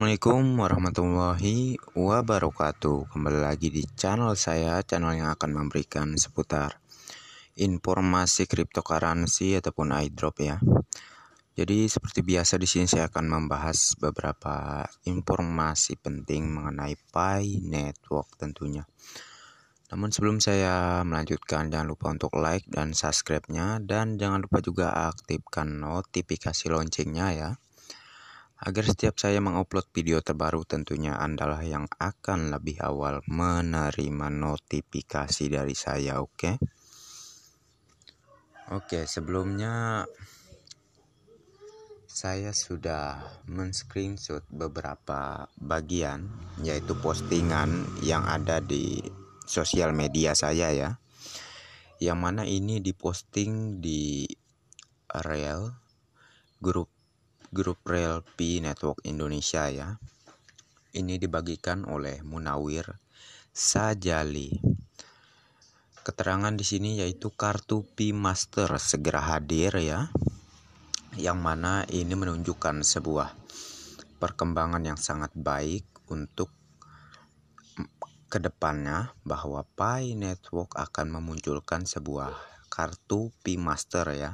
Assalamualaikum warahmatullahi wabarakatuh. Kembali lagi di channel saya, channel yang akan memberikan seputar informasi cryptocurrency ataupun airdrop ya. Jadi seperti biasa di sini saya akan membahas beberapa informasi penting mengenai Pi Network tentunya. Namun sebelum saya melanjutkan, jangan lupa untuk like dan subscribe-nya, dan jangan lupa juga aktifkan notifikasi loncengnya ya, agar setiap saya mengupload video terbaru tentunya Andalah yang akan lebih awal menerima notifikasi dari saya. Oke, sebelumnya saya sudah men-screenshot beberapa bagian, yaitu postingan yang ada di sosial media saya ya, yang mana ini diposting di rel grup rel Pi Network Indonesia ya. Ini dibagikan oleh Munawir Sajali. Keterangan di sini yaitu kartu Pi Master segera hadir ya, yang mana ini menunjukkan sebuah perkembangan yang sangat baik untuk kedepannya, bahwa Pi Network akan memunculkan sebuah kartu Pi Master ya,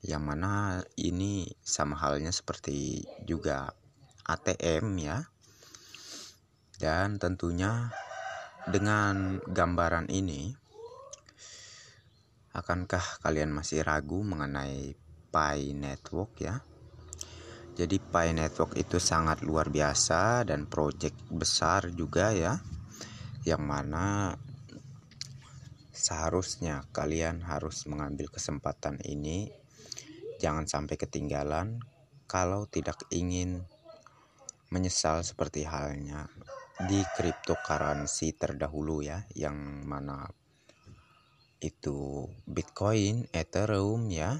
yang mana ini sama halnya seperti juga ATM ya. Dan tentunya dengan gambaran ini, akankah kalian masih ragu mengenai Pi Network ya? Jadi Pi Network itu sangat luar biasa dan project besar juga ya, yang mana seharusnya kalian harus mengambil kesempatan ini. Jangan sampai ketinggalan kalau tidak ingin menyesal seperti halnya di cryptocurrency terdahulu ya, yang mana itu Bitcoin, Ethereum ya.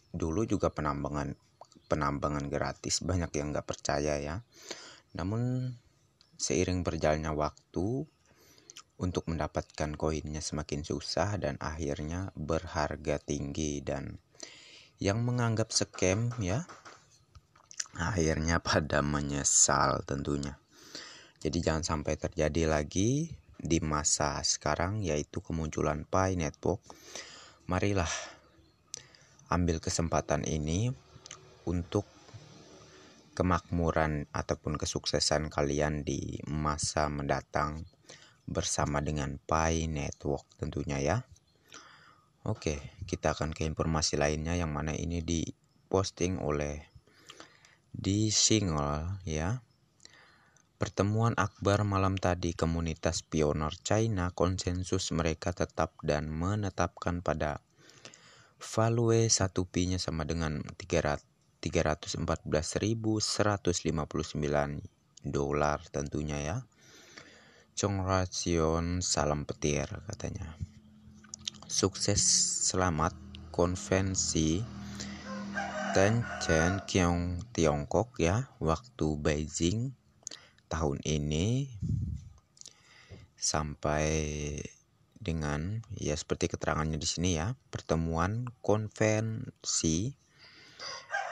Dulu juga penambangan gratis, banyak yang nggak percaya ya. Namun seiring berjalannya waktu, untuk mendapatkan koinnya semakin susah dan akhirnya berharga tinggi, dan yang menganggap scam ya akhirnya pada menyesal tentunya. Jadi jangan sampai terjadi lagi di masa sekarang, yaitu kemunculan Pi Network. Marilah ambil kesempatan ini untuk kemakmuran ataupun kesuksesan kalian di masa mendatang bersama dengan Pi Network tentunya ya. Oke, kita akan ke informasi lainnya, yang mana ini diposting oleh di Single ya. Pertemuan akbar malam tadi, komunitas pioner China konsensus mereka tetap dan menetapkan pada value 1 Pi-nya sama dengan 314.159 dolar tentunya ya. Congratulations, salam petir katanya. Sukses, selamat konvensi Tencent Kiong Tiongkok ya, waktu Beijing tahun ini, sampai dengan ya seperti keterangannya di sini ya, pertemuan konvensi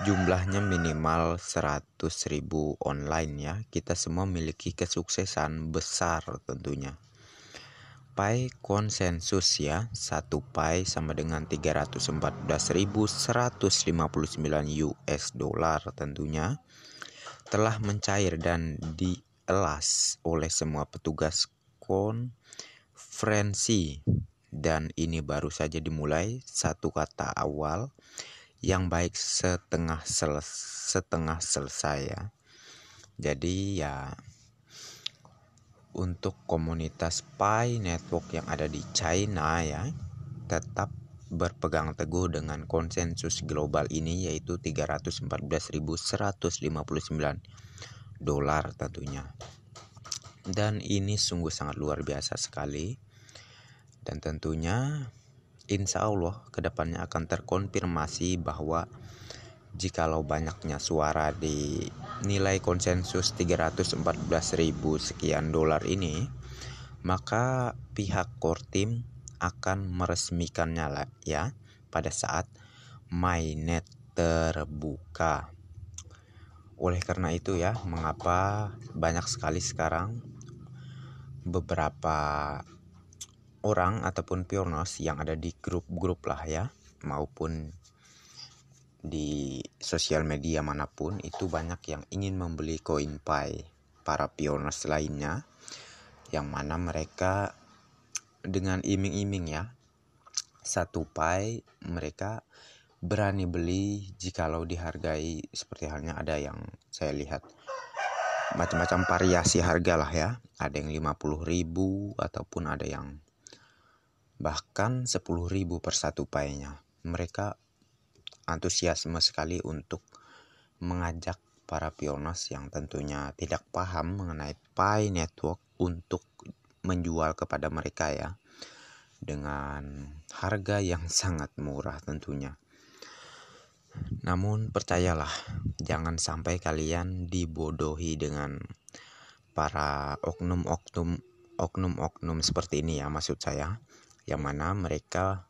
jumlahnya minimal 100.000 online ya. Kita semua memiliki kesuksesan besar tentunya. Pi konsensus ya, 1 Pi sama dengan 314.159 US dollar tentunya telah mencair dan dielas oleh semua petugas konferensi, dan ini baru saja dimulai. Satu kata awal yang baik setengah selesai ya. Jadi ya, untuk komunitas Pi Network yang ada di China ya, tetap berpegang teguh dengan konsensus global ini, yaitu 314.159 dolar tentunya. Dan ini sungguh sangat luar biasa sekali, dan tentunya insya Allah kedepannya akan terkonfirmasi bahwa jikalau banyaknya suara di nilai konsensus 314.000 sekian dolar ini, maka pihak core team akan meresmikannya lah ya pada saat mainnet terbuka. Oleh karena itu ya, mengapa banyak sekali sekarang beberapa orang ataupun pionos yang ada di grup-grup lah ya, maupun di sosial media manapun, itu banyak yang ingin membeli koin Pi para pionos lainnya, yang mana mereka dengan iming-iming ya, satu Pi mereka berani beli jikalau dihargai seperti halnya ada yang saya lihat macam-macam variasi harga lah ya. Ada yang 50.000 ataupun ada yang bahkan 10.000 per satu Pi-nya. Mereka antusiasme sekali untuk mengajak para pionos yang tentunya tidak paham mengenai Pi Network untuk menjual kepada mereka ya, dengan harga yang sangat murah tentunya. Namun percayalah, jangan sampai kalian dibodohi dengan para oknum seperti ini ya, maksud saya, yang mana mereka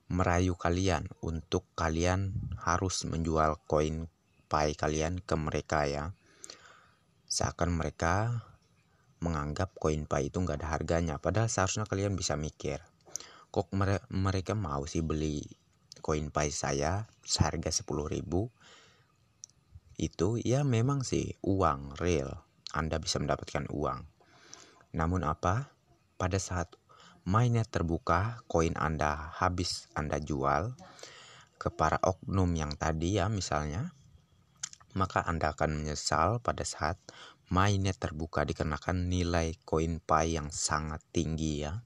merayu kalian untuk kalian harus menjual koin Pi kalian ke mereka ya. Seakan mereka menganggap koin Pi itu nggak ada harganya, padahal seharusnya kalian bisa mikir, kok mereka mau sih beli koin Pi saya seharga 10.000? Itu ya memang sih uang real, Anda bisa mendapatkan uang. Namun apa? Pada saat mainnet terbuka, koin Anda habis Anda jual ke para oknum yang tadi ya misalnya, maka Anda akan menyesal pada saat mainnet terbuka dikarenakan nilai koin Pi yang sangat tinggi ya.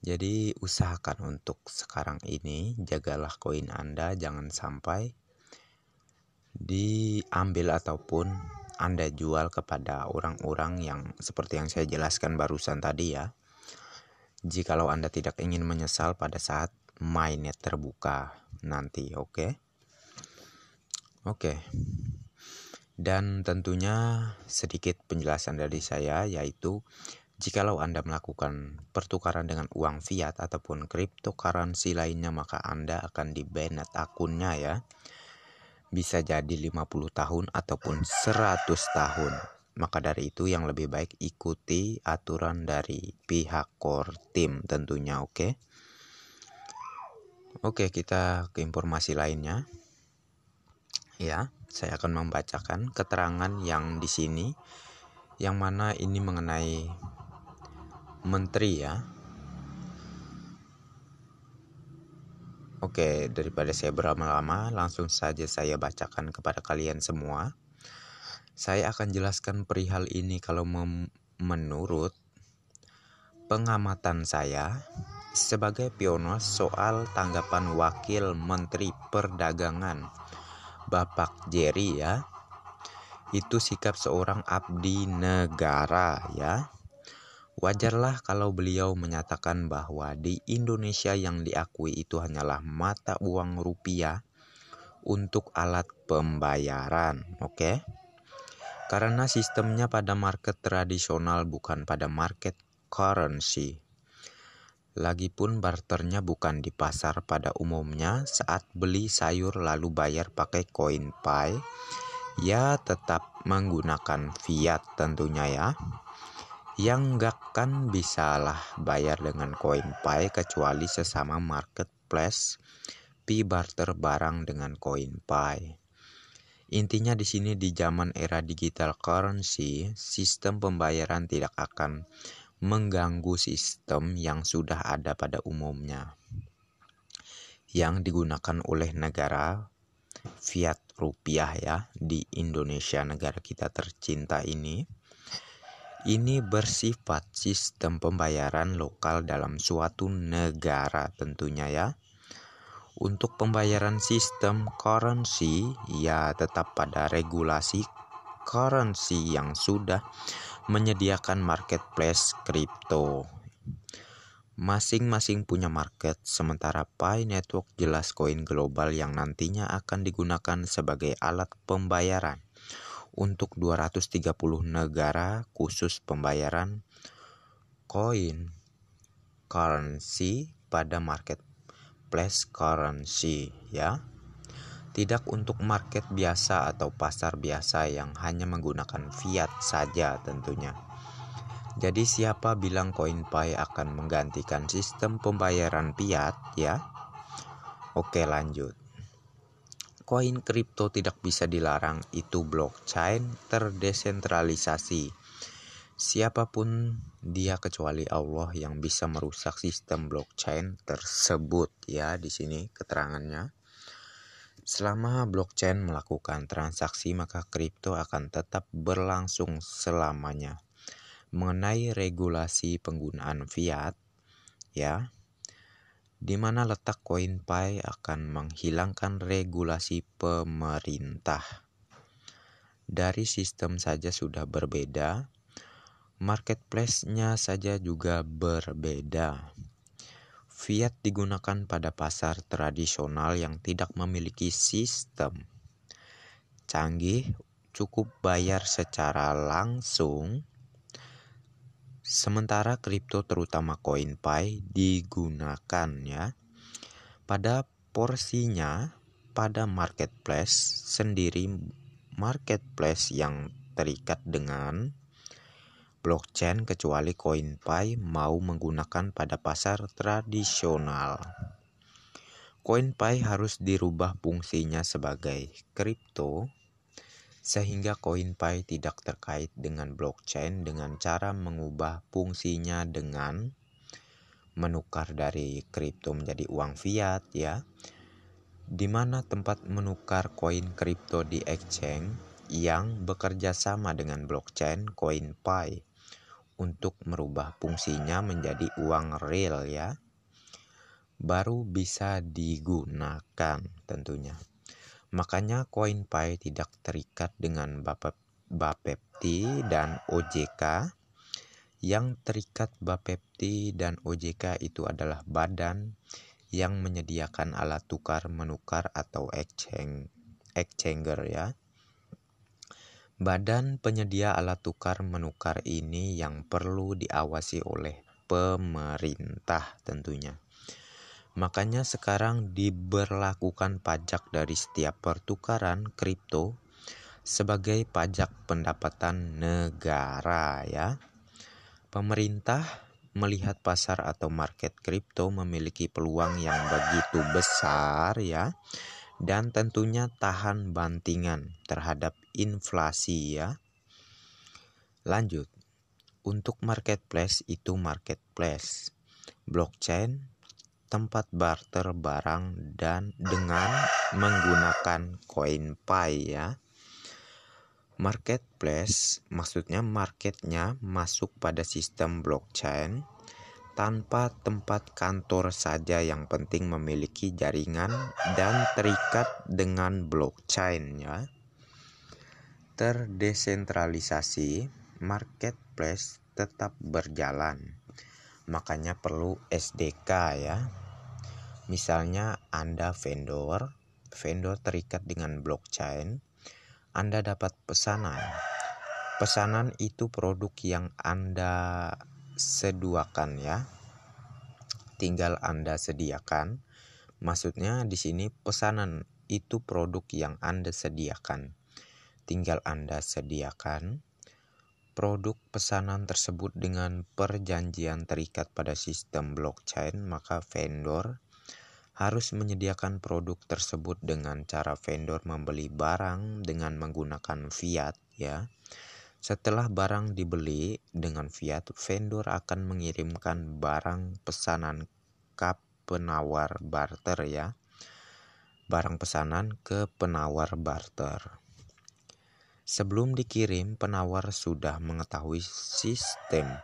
Jadi usahakan untuk sekarang ini, jagalah koin Anda, jangan sampai diambil ataupun Anda jual kepada orang-orang yang seperti yang saya jelaskan barusan tadi ya. Jikalau Anda tidak ingin menyesal pada saat mainnet terbuka nanti, oke? Dan tentunya sedikit penjelasan dari saya, yaitu jikalau Anda melakukan pertukaran dengan uang fiat ataupun cryptocurrency lainnya, maka Anda akan di-banned akunnya ya. Bisa jadi 50 tahun ataupun 100 tahun. Maka dari itu yang lebih baik ikuti aturan dari pihak core team tentunya, oke? Oke, kita ke informasi lainnya. Ya, saya akan membacakan keterangan yang di sini, yang mana ini mengenai menteri ya. Oke, daripada saya berlama-lama, langsung saja saya bacakan kepada kalian semua. Saya akan jelaskan perihal ini kalau menurut pengamatan saya sebagai pionos soal tanggapan Wakil Menteri Perdagangan Bapak Jerry ya. Itu sikap seorang abdi negara ya. Wajarlah kalau beliau menyatakan bahwa di Indonesia yang diakui itu hanyalah mata uang rupiah untuk alat pembayaran, oke? Karena sistemnya pada market tradisional bukan pada market currency. Lagipun barternya bukan di pasar pada umumnya, saat beli sayur lalu bayar pakai koin Pi, ya tetap menggunakan fiat tentunya ya. Yang nggak kan bisalah bayar dengan koin Pi kecuali sesama marketplace pi barter barang dengan koin Pi. Intinya di sini di zaman era digital currency, sistem pembayaran tidak akan mengganggu sistem yang sudah ada pada umumnya, yang digunakan oleh negara fiat rupiah ya di Indonesia, negara kita tercinta ini. Ini bersifat sistem pembayaran lokal dalam suatu negara tentunya ya. Untuk pembayaran sistem currency ya tetap pada regulasi currency yang sudah menyediakan marketplace kripto. Masing-masing punya market, sementara Pi Network jelas koin global yang nantinya akan digunakan sebagai alat pembayaran untuk 230 negara khusus pembayaran koin currency pada marketplace currency ya. Tidak untuk market biasa atau pasar biasa yang hanya menggunakan fiat saja tentunya. Jadi siapa bilang CoinPay akan menggantikan sistem pembayaran fiat ya? Oke, lanjut. Koin kripto tidak bisa dilarang, itu blockchain terdesentralisasi. Siapapun dia kecuali Allah yang bisa merusak sistem blockchain tersebut ya, di sini keterangannya. Selama blockchain melakukan transaksi, maka kripto akan tetap berlangsung selamanya. Mengenai regulasi penggunaan fiat, ya, di mana letak CoinPay akan menghilangkan regulasi pemerintah. Dari sistem saja sudah berbeda, marketplace-nya saja juga berbeda. Fiat digunakan pada pasar tradisional yang tidak memiliki sistem canggih, cukup bayar secara langsung. Sementara kripto terutama CoinPay digunakan ya pada porsinya pada marketplace sendiri, marketplace yang terikat dengan blockchain kecuali CoinPay mau menggunakan pada pasar tradisional. CoinPay harus dirubah fungsinya sebagai kripto sehingga CoinPay tidak terkait dengan blockchain dengan cara mengubah fungsinya dengan menukar dari kripto menjadi uang fiat ya. Di mana tempat menukar koin kripto di exchange yang bekerja sama dengan blockchain CoinPay untuk merubah fungsinya menjadi uang real ya, baru bisa digunakan tentunya. Makanya CoinPay tidak terikat dengan Bapepti dan OJK. Yang terikat Bapepti dan OJK itu adalah badan yang menyediakan alat tukar menukar atau exchanger ya. Badan penyedia alat tukar menukar ini yang perlu diawasi oleh pemerintah tentunya. Makanya sekarang diberlakukan pajak dari setiap pertukaran kripto sebagai pajak pendapatan negara ya. Pemerintah melihat pasar atau market kripto memiliki peluang yang begitu besar ya, dan tentunya tahan bantingan terhadap inflasi ya. Lanjut, untuk marketplace itu marketplace, blockchain, tempat barter barang dan dengan menggunakan CoinPay ya. Marketplace maksudnya marketnya masuk pada sistem blockchain tanpa tempat kantor saja, yang penting memiliki jaringan dan terikat dengan blockchain ya. Terdesentralisasi, marketplace tetap berjalan. Makanya perlu SDK ya. Misalnya Anda vendor terikat dengan blockchain, Anda dapat pesanan. Pesanan itu produk yang Anda sediakan ya. Tinggal Anda sediakan. Maksudnya di sini pesanan itu produk yang Anda sediakan. Tinggal Anda sediakan produk pesanan tersebut dengan perjanjian terikat pada sistem blockchain, maka vendor harus menyediakan produk tersebut dengan cara vendor membeli barang dengan menggunakan fiat ya. Setelah barang dibeli dengan fiat, vendor akan mengirimkan barang pesanan ke penawar barter ya. Barang pesanan ke penawar barter. Sebelum dikirim, penawar sudah mengetahui sistem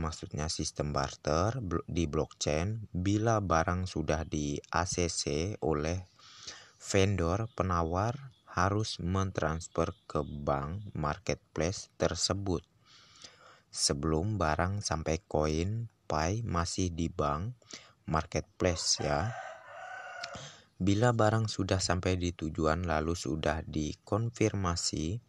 maksudnya sistem barter di blockchain. Bila barang sudah di ACC oleh vendor, penawar harus mentransfer ke bank marketplace tersebut. Sebelum barang sampai CoinPay masih di bank marketplace ya. Bila barang sudah sampai di tujuan lalu sudah dikonfirmasi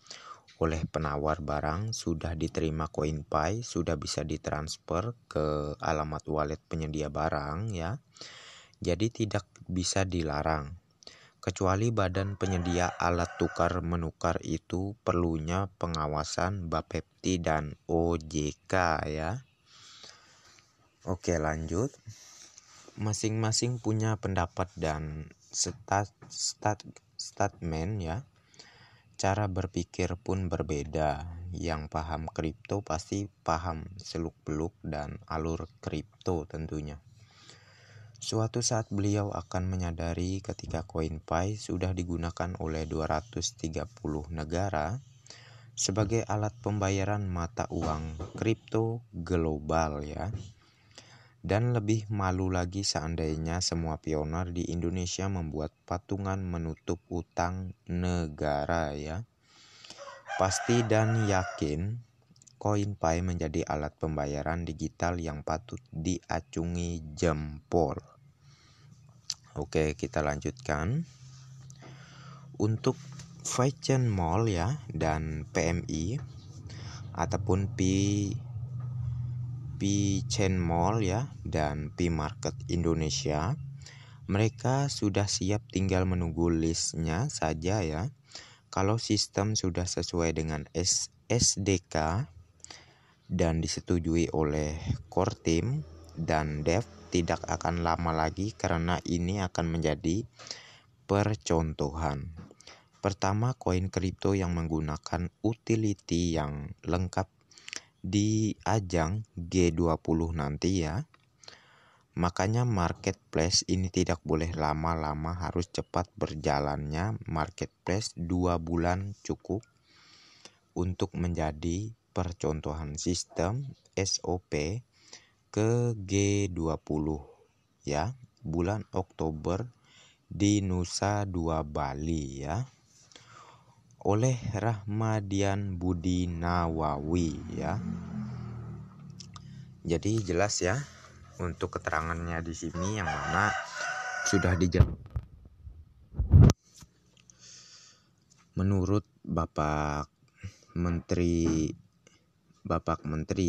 oleh penawar, barang sudah diterima CoinPay, sudah bisa ditransfer ke alamat wallet penyedia barang ya. Jadi tidak bisa dilarang. kecuali badan penyedia alat tukar menukar itu perlunya pengawasan Bapepti dan OJK ya. Oke, lanjut. Masing-masing punya pendapat dan statement ya. Cara berpikir pun berbeda. Yang paham kripto pasti paham seluk-beluk dan alur kripto tentunya. Suatu saat beliau akan menyadari ketika CoinPay sudah digunakan oleh 230 negara sebagai alat pembayaran mata uang kripto global ya. Dan lebih malu lagi seandainya semua pioner di Indonesia membuat patungan menutup utang negara ya. Pasti dan yakin CoinPay menjadi alat pembayaran digital yang patut diacungi jempol. Oke, kita lanjutkan. Untuk Fashion Mall ya dan PMI ataupun Chain Mall ya dan P-Market Indonesia, mereka sudah siap, tinggal menunggu listnya saja ya. Kalau sistem sudah sesuai dengan SDK dan disetujui oleh core team dan dev, tidak akan lama lagi karena ini akan menjadi percontohan. Pertama, koin kripto yang menggunakan utility yang lengkap di ajang G20 nanti ya. Makanya marketplace ini tidak boleh lama-lama, harus cepat berjalannya. Marketplace 2 bulan cukup untuk menjadi percontohan sistem SOP ke G20 ya, bulan Oktober di Nusa Dua Bali ya, oleh Rahmadian Budi Nawawi ya. Jadi jelas ya untuk keterangannya di sini yang mana sudah dijelaskan. Menurut Bapak Menteri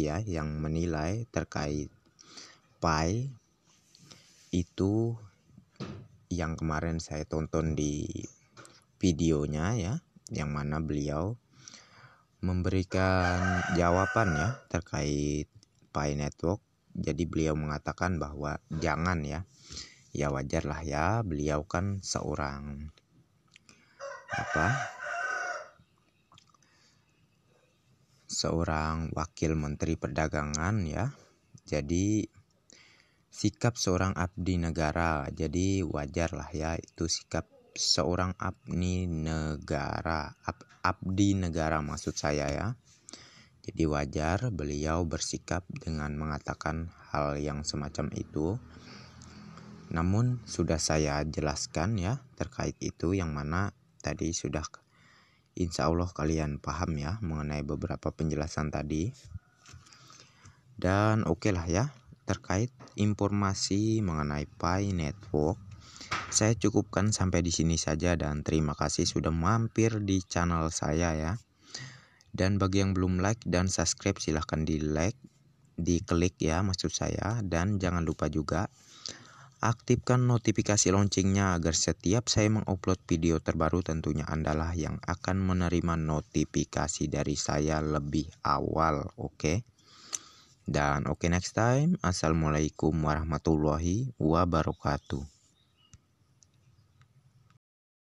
ya yang menilai terkait Pi itu, yang kemarin saya tonton di videonya ya, yang mana beliau memberikan jawaban ya terkait Pi Network. Jadi beliau mengatakan bahwa jangan ya wajar lah ya, beliau kan seorang wakil menteri perdagangan ya. Jadi sikap seorang abdi negara, jadi wajar lah ya itu sikap seorang abdi negara maksud saya ya. Jadi wajar beliau bersikap dengan mengatakan hal yang semacam itu. Namun sudah saya jelaskan ya terkait itu, yang mana tadi sudah insya Allah kalian paham ya mengenai beberapa penjelasan tadi. Dan oke lah ya, terkait informasi mengenai Pi Network, saya cukupkan sampai di sini saja dan terima kasih sudah mampir di channel saya ya. Dan bagi yang belum like dan subscribe, silahkan diklik ya maksud saya, dan jangan lupa juga aktifkan notifikasi loncengnya agar setiap saya mengupload video terbaru tentunya Andalah yang akan menerima notifikasi dari saya lebih awal. Oke. Dan next time. Assalamualaikum warahmatullahi wabarakatuh.